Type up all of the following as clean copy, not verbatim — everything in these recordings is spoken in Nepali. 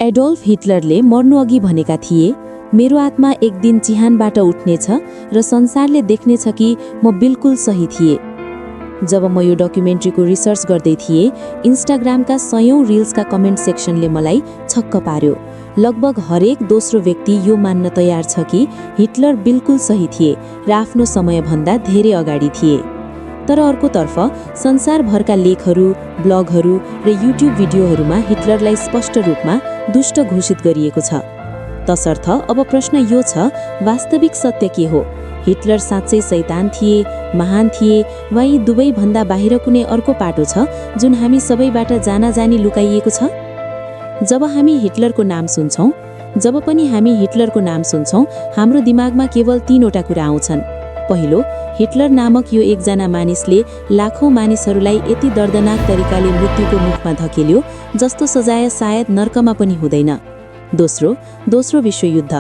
एडोल्फ हिटलरले मर्नुअघि भनेका थिए, मेरो आत्मा एक दिन चिहानबाट उठ्नेछ र संसारले देख्नेछ कि म बिल्कुल सही थिए। जब म यो डकुमेन्ट्रीको रिसर्च गर्दै थिएँ, इन्स्टाग्रामका सयौं रिल्सका कमेन्ट सेक्सनले मलाई छक्क पार्यो। लगभग हरेक दोस्रो व्यक्ति यो मान्न तयार छ कि हिटलर बिल्कुल सही थिए र आफ्नो समयभन्दा धेरै अगाडि थिए। तर अर्कोतर्फ संसारभरका लेखहरू, ब्लगहरू र युट्युब भिडियोहरूमा हिटलरलाई स्पष्ट रूपमा दुष्ट घोषित गरिएको छ। तसर्थ अब प्रश्न यो छ, वास्तविक सत्य के हो? हिटलर साँच्चै शैतान थिए, महान थिए, वा यी दुवैभन्दा बाहिर कुनै अर्को पाटो छ जुन हामी सबैबाट जानाजानी लुकाइएको छ? जब पनि हामी हिटलरको नाम सुन्छौँ, हाम्रो दिमागमा केवल 3वटा कुरा आउँछन्। पहिलो, हिटलर नामक यो एकजना मानिसले लाखौं मानिसहरूलाई यति दर्दनाक तरिकाले मृत्युको मुखमा धकेल्यो जस्तो सजाय सायद नर्कमा पनि हुँदैन। दोस्रो विश्वयुद्ध।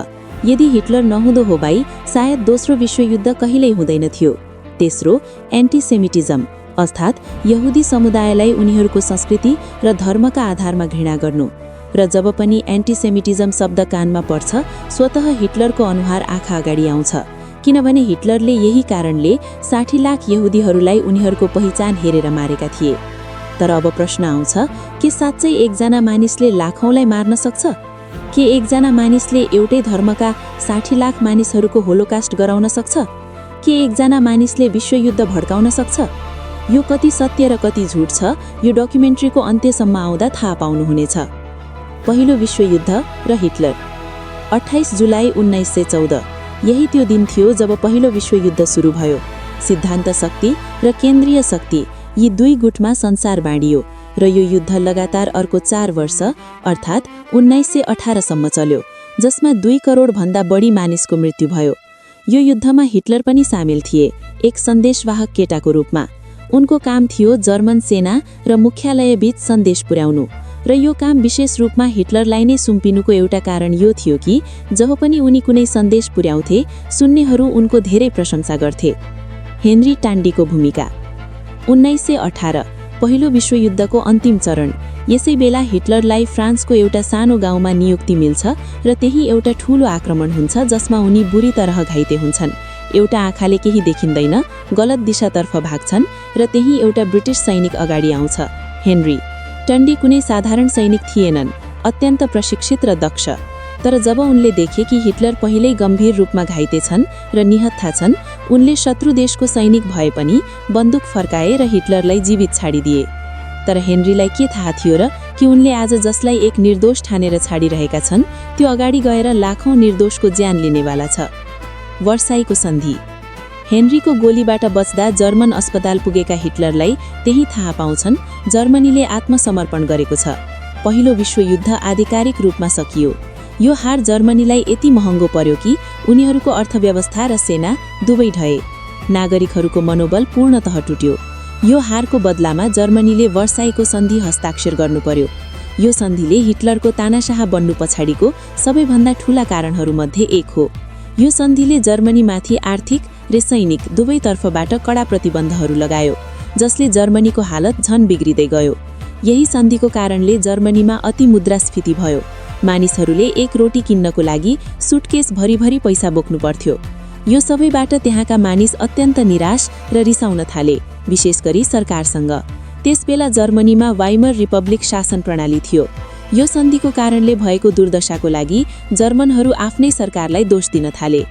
यदि हिटलर नहुँदो हो भई सायद दोस्रो विश्वयुद्ध कहिल्यै हुँदैन थियो। तेस्रो, एन्टिसेमिटिजम, अर्थात् यहुदी समुदायलाई उनीहरूको संस्कृति र धर्मका आधारमा घृणा गर्नु। र जब पनि एन्टिसेमिटिजम शब्द कानमा पर्छ, स्वतः हिटलरको अनुहार आँखा अगाडि आउँछ, किनभने हिटलरले यही कारणले 60 लाख यहुदीहरूलाई उनीहरूको पहिचान हेरेर मारेका थिए। तर अब प्रश्न आउँछ, के साँच्चै एकजना मानिसले लाखौंलाई मार्न सक्छ? के एकजना मानिसले एउटै धर्मका 60 लाख मानिसहरूको होलोकास्ट गराउन सक्छ? के एकजना मानिसले विश्वयुद्ध भड्काउन सक्छ? यो कति सत्य र कति झुट छ, यो डकुमेन्ट्रीको अन्त्यसम्म आउँदा थाहा पाउनुहुनेछ। पहिलो विश्वयुद्ध र हिटलर। 28 जुलाई 1914। यही त्यो दिन थियो जब पहिलो विश्वयुद्ध सुरु भयो। सिद्धान्त शक्ति र केन्द्रीय शक्ति, यी दुई गुटमा संसार बाँडियो र यो युद्ध लगातार अर्को 4 वर्ष अर्थात् 1918 सम्म चल्यो, जसमा 2 करोड भन्दा बढी मानिसको मृत्यु भयो। यो युद्धमा हिटलर पनि सामेल थिए, एक सन्देशवाहक केटाको रूपमा। उनको काम थियो जर्मन सेना र मुख्यालय बीच सन्देश पुर्याउनु, र यो काम विशेष रूपमा हिटलरलाई नै सुम्पिनुको एउटा कारण यो थियो कि जब पनि उनी कुनै सन्देश पुर्याउँथे, सुन्नेहरू उनको धेरै प्रशंसा गर्थे। हेनरी टान्डीको भूमिका। 1918 पहिलो विश्वयुद्धको अन्तिम चरण। यसै बेला हिटलरलाई फ्रान्सको एउटा सानो गाउँमा नियुक्ति मिल्छ र त्यही एउटा ठूलो आक्रमण हुन्छ जसमा उनी बुरी तरह घाइते हुन्छन्। एउटा आँखाले केही देखिँदैन, गलत दिशातर्फ भाग्छन् र त्यही एउटा ब्रिटिस सैनिक अगाडि आउँछ, हेनरी। टन्डी कुनै साधारण सैनिक थिएनन्, अत्यन्त प्रशिक्षित र दक्ष। तर जब उनले देखे कि हिटलर पहिल्यै गम्भीर रूपमा घाइते छन् र निहत्था छन्, उनले शत्रु देशको सैनिक भए पनि बन्दुक फर्काए र हिटलरलाई जीवित छाडिदिए। तर हेनरीलाई के थाहा थियो र कि उनले आज जसलाई एक निर्दोष ठानेर छाडिरहेका छन्, त्यो अगाडि गएर लाखौं निर्दोषको ज्यान लिनेवाला छ। वर्साईको सन्धि। हेनरीको गोलीबाट बच्दा जर्मन अस्पताल पुगेका हिटलरलाई त्यही थाहा पाउँछन् जर्मनीले आत्मसमर्पण गरेको छ। पहिलो विश्वयुद्ध आधिकारिक रूपमा सकियो। यो हार जर्मनीलाई यति महँगो पर्यो कि उनीहरूको अर्थव्यवस्था र सेना दुवै ढहे। नागरिकहरूको मनोबल पूर्णतः टुट्यो। यो हारको बदलामा जर्मनीले वर्साईको सन्धि हस्ताक्षर गर्नु पर्यो। यो सन्धिले हिटलरको तानाशाह बन्नु पछाडिको सबैभन्दा ठूला कारणहरूमध्ये एक हो। यो सन्धिले जर्मनीमाथि आर्थिक र सैनिक दुवैतर्फबाट कडा प्रतिबन्धहरू लगायो, जसले जर्मनीको हालत झन बिग्रिँदै गयो। यही सन्धिको कारणले जर्मनीमा अति मुद्रास्फीति भयो। मानिसहरूले एक रोटी किन्नको लागि सुटकेस भरिभरि पैसा बोक्नु पर्थ्यो। यो सबैबाट त्यहाँका मानिस अत्यन्त निराश र रिसाउन थाले, विशेष गरी सरकारसँग। त्यसबेला जर्मनीमा वाइमर रिपब्लिक शासन प्रणाली थियो। यो सन्धिको कारणले भएको दुर्दशाको लागि जर्मनहरू आफ्नै सरकारलाई दोष दिन थाले।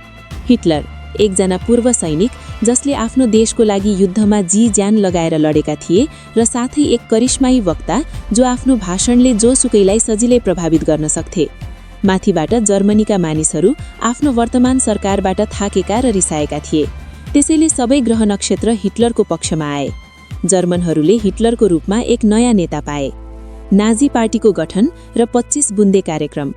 हिटलर एकजना पूर्व सैनिक जसले आफ्नो देशको लागि युद्धमा जी ज्यान लगाएर लडेका थिए र साथै एक करिश्माई वक्ता जो आफ्नो भाषणले जोसुकैलाई सजिलै प्रभावित गर्न सक्थे। माथिबाट जर्मनीका मानिसहरू आफ्नो वर्तमान सरकारबाट थाकेका र रिसाएका थिए। त्यसैले सबै ग्रह नक्षत्र हिटलरको पक्षमा आए। जर्मनहरूले हिटलरको रूपमा एक नयाँ नेता पाए। नाजी पार्टीको गठन र 25 बुन्दे कार्यक्रम।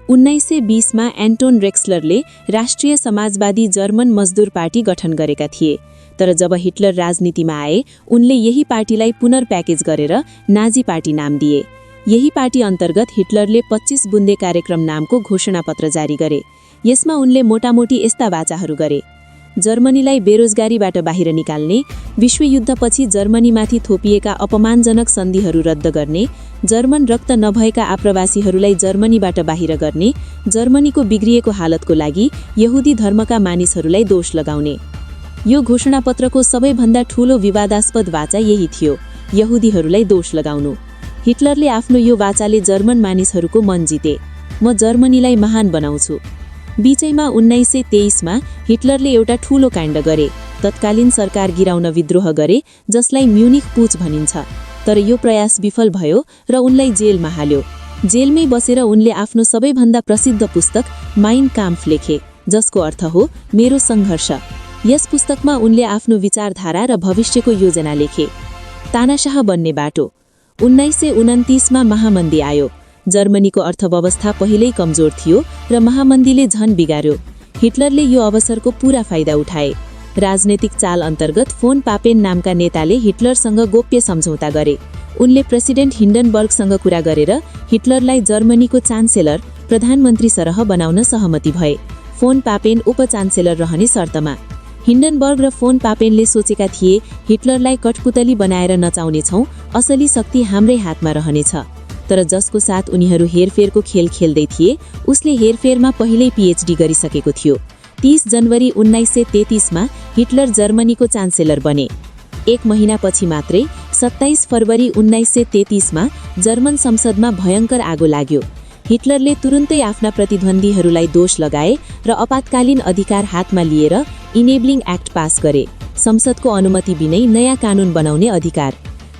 1920 मा एन्टोन रेक्सलरले राष्ट्रिय समाजवादी जर्मन मजदुर पार्टी गठन गरेका थिए। तर जब हिटलर राजनीतिमा आए, उनले यही पार्टीलाई पुनर्प्याकेज गरेर नाजी पार्टी नाम दिए। यही पार्टी अन्तर्गत हिटलरले 25 बुन्दे कार्यक्रम नामको घोषणापत्र जारी गरे। यसमा उनले मोटामोटी यस्ता वाचाहरू गरे: जर्मनीलाई बेरोजगारीबाट बाहिर निकाल्ने, विश्वयुद्धपछि जर्मनीमाथि थोपिएका अपमानजनक सन्धिहरू रद्द गर्ने, जर्मन रक्त नभएका आप्रवासीहरूलाई जर्मनीबाट बाहिर गर्ने, जर्मनीको बिग्रिएको हालतको लागि यहुदी धर्मका मानिसहरूलाई दोष लगाउने। यो घोषणापत्रको सबैभन्दा ठूलो विवादास्पद वाचा यही थियो, यहुदीहरूलाई दोष लगाउनु। हिटलरले आफ्नो यो वाचाले जर्मन मानिसहरूको मन जिते। म जर्मनीलाई महान बनाउँछु। बीचैमा 1923मा हिटलरले एउटा ठूलो काण्ड गरे। तत्कालीन सरकार गिराउन विद्रोह गरे, जसलाई म्युनिख पुच भनिन्छ। तर यो प्रयास विफल भयो र उनलाई जेलमा हाल्यो। जेलमै बसेर उनले आफ्नो सबैभन्दा प्रसिद्ध पुस्तक माइन काम्फ लेखे, जसको अर्थ हो मेरो सङ्घर्ष। यस पुस्तकमा उनले आफ्नो विचारधारा र भविष्यको योजना लेखे। तानाशाह बन्ने बाटो। 1929मा महामन्दी आयो। जर्मनीको अर्थव्यवस्था पहिल्यै कमजोर थियो र महामन्दीले झन बिगार्यो। हिटलरले यो अवसरको पूरा फाइदा उठाए। राजनैतिक चाल अन्तर्गत फोन पापेन नामका नेताले हिटलरसँग गोप्य सम्झौता गरे। उनले प्रेसिडेन्ट हिन्डनबर्गसँग कुरा गरेर हिटलरलाई जर्मनीको चान्सेलर, प्रधानमन्त्री सरह बनाउन सहमति भए, फोन पापेन उपचान्सेलर रहने शर्तमा। हिन्डनबर्ग र फोन पापेनले सोचेका थिए हिटलरलाई कठपुतली बनाएर नचाउनेछौँ, असली शक्ति हाम्रै हातमा रहनेछ। तर जसको साथ उनीहरू हेरफेरको खेल खेल्दै थिए, उसले हेरफेरमा पहिल्यै पीएचडी गरिसकेको थियो। 30 जनवरी 1933मा हिटलर जर्मनीको चान्सेलर बने। एक महिनापछि मात्रै 27 फरवरी 1933मा जर्मन संसदमा भयङ्कर आगो लाग्यो। हिटलरले तुरुन्तै आफ्ना प्रतिद्वन्द्वीहरूलाई दोष लगाए र आपतकालीन अधिकार हातमा लिएर इनेबलिङ एक्ट पास गरे, संसदको अनुमति बिनै नयाँ कानुन बनाउने अधिकार।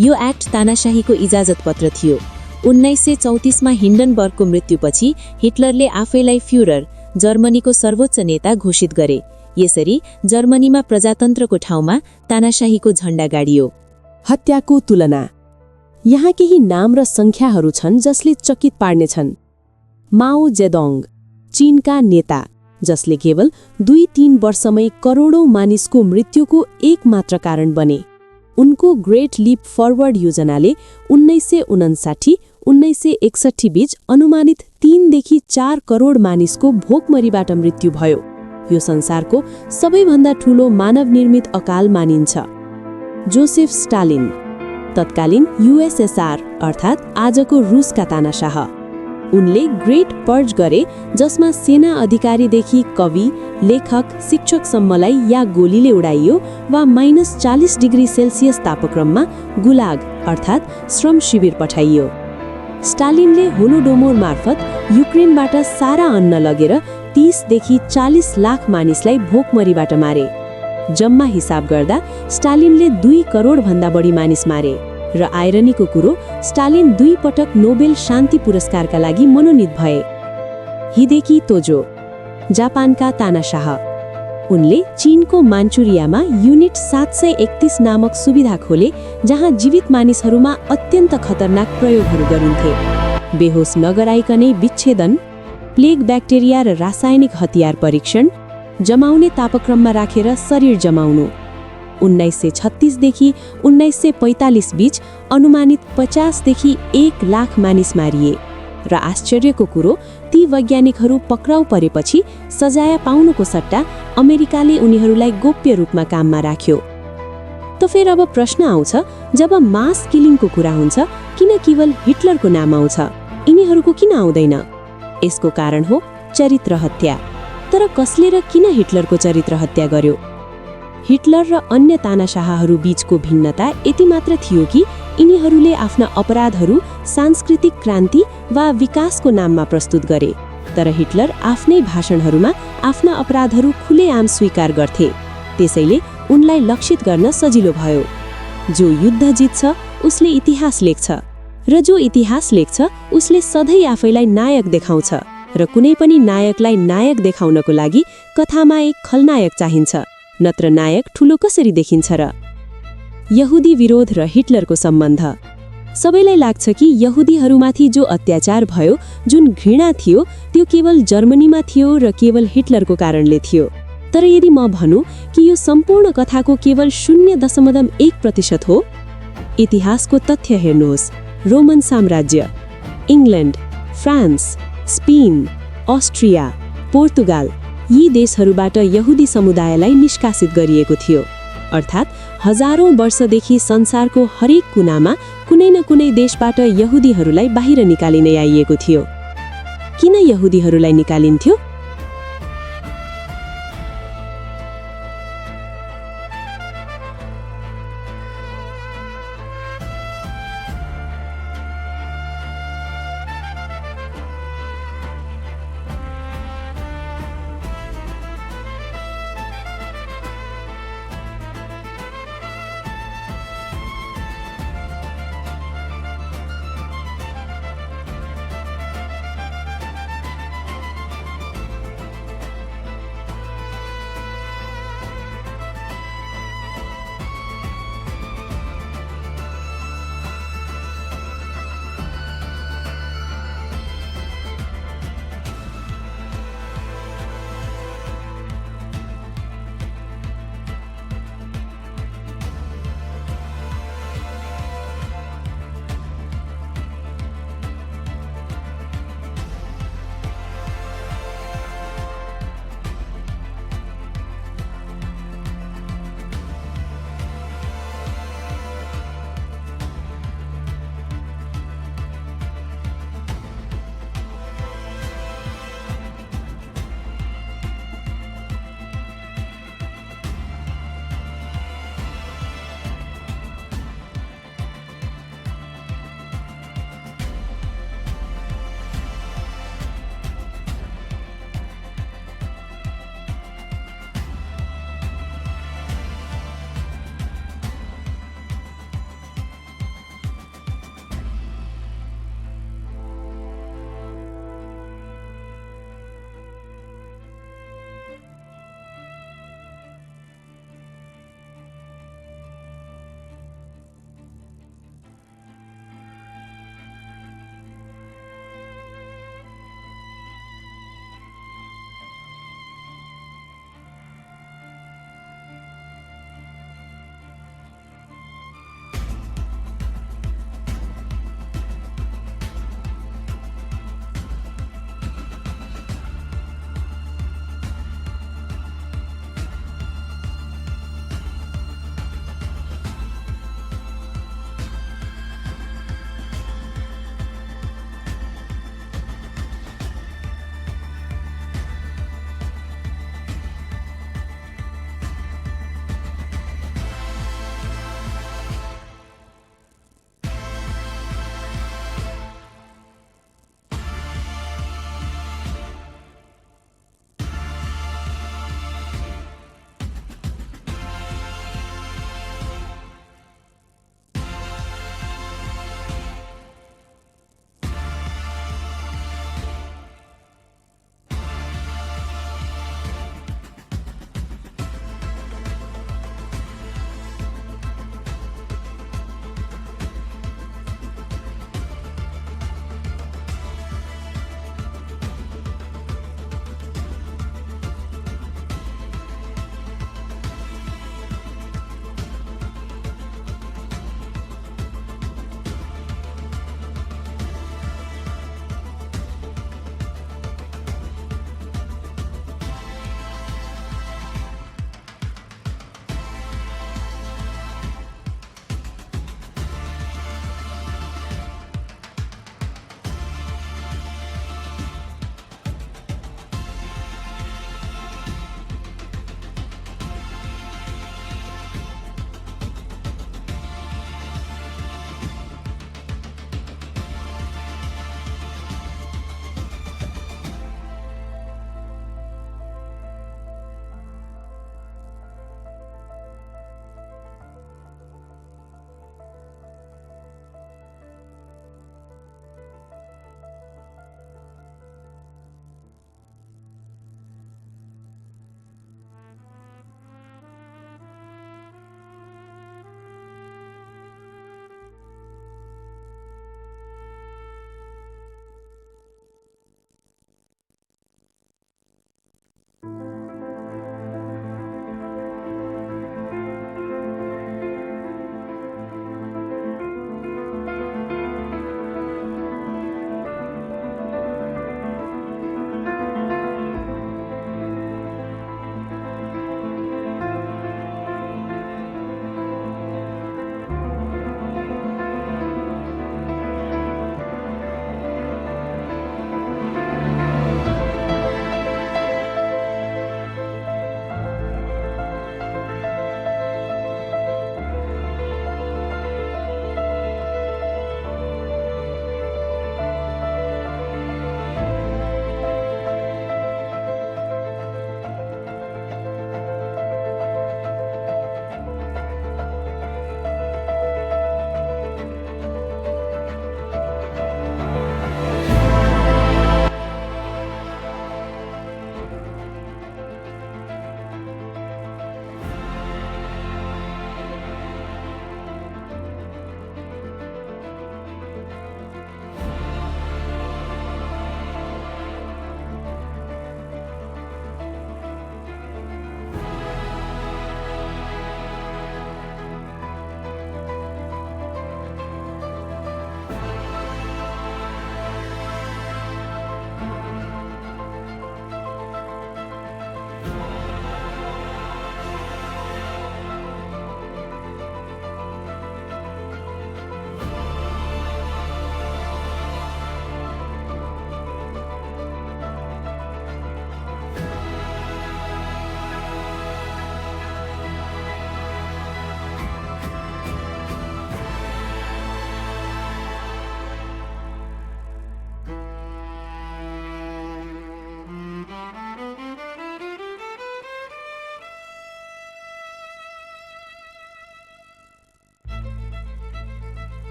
यो एक्ट तानाशाहीको इजाजत पत्र थियो। 1934मा हिन्डनबर्गको मृत्युपछि हिटलरले आफैलाई फ्युरर, जर्मनीको सर्वोच्च नेता घोषित गरे। यसरी जर्मनीमा प्रजातन्त्रको ठाउँमा तानाशाहीको झण्डा गाडियो। हत्याको तुलना। यहाँ केही नाम र संख्याहरू छन् जसले चकित पार्नेछन्। माओ जेडोङ, चीनका नेता, जसले केवल 2-3 वर्षमै करोडौं मानिसको मृत्युको एकमात्र कारण बने। उनको ग्रेट लिप फरवर्ड योजनाले 1959-1961 बीच अनुमानित 3देखि 4 करोड मानिसको भोकमरीबाट मृत्यु भयो। यो संसारको सबैभन्दा ठूलो मानव निर्मित अकाल मानिन्छ। जोसेफ स्टालिन, तत्कालीन यूएसएसआर अर्थात् आजको रुसका तानाशाह। उनले ग्रेट पर्ज गरे, जसमा सेना अधिकारीदेखि कवि, लेखक, शिक्षकसम्मलाई या गोलीले उडाइयो वा -40 डिग्री सेल्सियस तापक्रममा गुलाग अर्थात् श्रम शिविर पठाइयो। स्टालिनले होलोडोमोर मार्फत युक्रेनबाट सारा अन्न लगेर 30देखि 40 लाख मानिसलाई भोकमरीबाट मारे। जम्मा हिसाब गर्दा स्टालिनले 2 करोडभन्दा बढी मानिस मारे। र आइरनीको कुरो, स्टालिन 2 पटक नोबेल शान्ति पुरस्कारका लागि मनोनित भए। हिदेकी तोजो, जापानका तानाशाह। उनले चीनको मान्चुरियामा युनिट 731 नामक सुविधा खोले, जहाँ जीवित मानिसहरूमा अत्यन्त खतरनाक प्रयोगहरू गरिन्थे। बेहोस नगराइकनै विच्छेदन, प्लेग ब्याक्टेरिया र रासायनिक हतियार परीक्षण, जमाउने तापक्रममा राखेर शरीर जमाउनु। 1936 देखि 1945 बीच अनुमानित 50 देखि 1 लाख मानिस मारिए। र आश्चर्यको कुरो, ती वैज्ञानिकहरू पक्राउ परेपछि सजाय पाउनुको सट्टा अमेरिकाले उनीहरूलाई गोप्य रूपमा काममा राख्यो। त फेरि अब प्रश्न आउँछ, जब मास किलिङको कुरा हुन्छ, किन केवल हिटलरको नाम आउँछ, यिनीहरूको किन आउँदैन? यसको कारण हो चरित्र हत्या। तर कसले र किन हिटलरको चरित्र हत्या गर्यो? हिटलर र अन्य तानाशाहहरू बीचको भिन्नता यति मात्र थियो कि यिनीहरूले आफ्ना अपराधहरू सांस्कृतिक क्रान्ति वा विकासको नाममा प्रस्तुत गरे। तर हिटलर आफ्नै भाषणहरूमा आफ्ना अपराधहरू खुलेआम स्वीकार गर्थे। त्यसैले उनलाई लक्षित गर्न सजिलो भयो। जो युद्ध जित्छ उसले इतिहास लेख्छ, र जो इतिहास लेख्छ उसले सधैँ आफैलाई नायक देखाउँछ। र कुनै पनि नायकलाई नायक देखाउनको लागि कथामा एक खलनायक चाहिन्छ, नत्र नायक ठूलो कसरी देखिन्छ र? यहुदी विरोध र हिटलरको सम्बन्ध। सबैलाई लाग्छ कि यहुदीहरूमाथि जो अत्याचार भयो, जुन घृणा थियो, त्यो केवल जर्मनीमा थियो र केवल हिटलरको कारणले थियो। तर यदि म भनौँ कि यो सम्पूर्ण कथाको केवल 0.1% हो, इतिहासको तथ्य हेर्नुहोस्। रोमन साम्राज्य, England, France, Spain, Austria, Portugal, यी देशहरूबाट यहुदी समुदायलाई निष्कासित गरिएको थियो। अर्थात् हजारौं वर्षदेखि संसारको हरेक कुनामा कुनै न कुनै देशबाट यहुदीहरूलाई बाहिर निकालिनै आइएको थियो। किन यहुदीहरूलाई निकालिन्थ्यो?